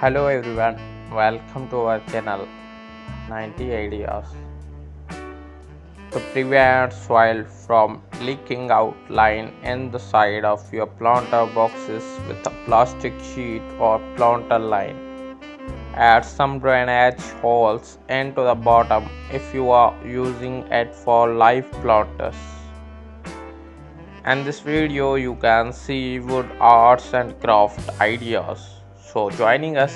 Hello everyone, welcome to our channel 90 Ideas. To prevent soil from leaking out, line in the side of your planter boxes with a plastic sheet or planter line. Add some drainage holes into the bottom if you are using it for live planters. In this video you can see wood arts and craft ideas. So joining us,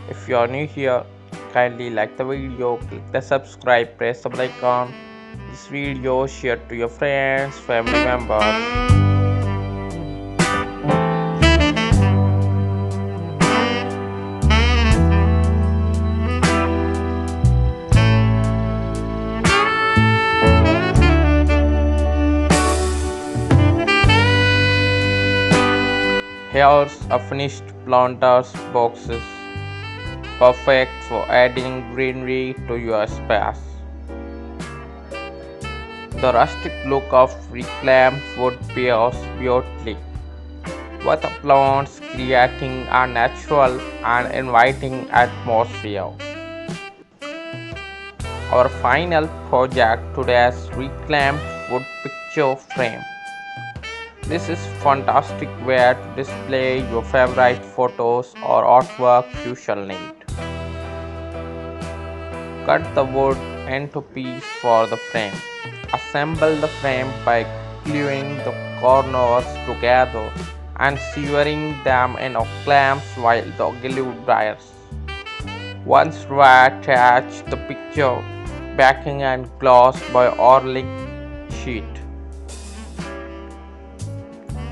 if you are new here, kindly like the video, click the subscribe, press the bell icon. This video share to your friends, family members. Here's a finished planters boxes, perfect for adding greenery to your space. The rustic look of reclaimed wood pairs beautifully with the plants, creating a natural and inviting atmosphere. Our final project today is reclaimed wood picture frame. This is fantastic way to display your favorite photos or artwork you shall need. Cut the wood into pieces for the frame. Assemble the frame by gluing the corners together and sewering them in clamps while the glue dries. Once dry, attach the picture backing and gloss by oiling sheet.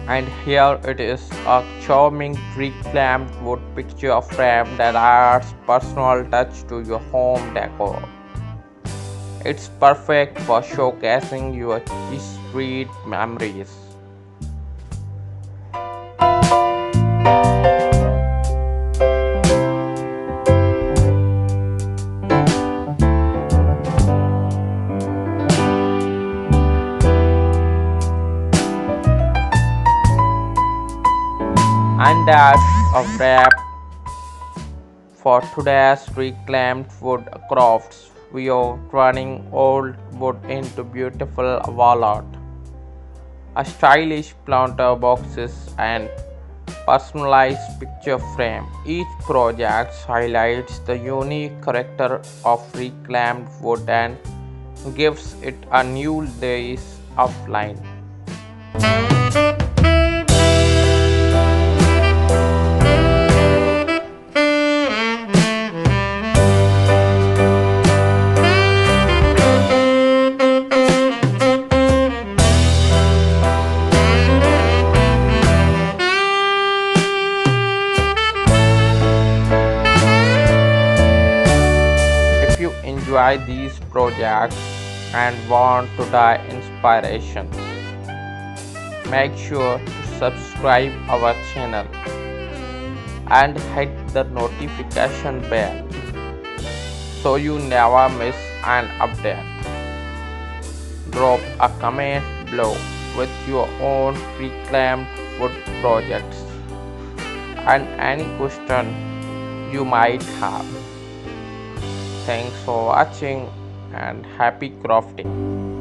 And here it is, a charming reclaimed wood picture frame that adds personal touch to your home decor. It's perfect for showcasing your sweet memories. And that's a wrap for today's reclaimed wood crafts. We are turning old wood into beautiful wall art, a stylish planter boxes, and personalized picture frame. Each project highlights the unique character of reclaimed wood and gives it a new layer of line. If you enjoy these projects and want to die inspiration, make sure to subscribe our channel and hit the notification bell so you never miss an update. Drop a comment below with your own reclaimed wood projects and any question you might have. Thanks for watching and happy crafting.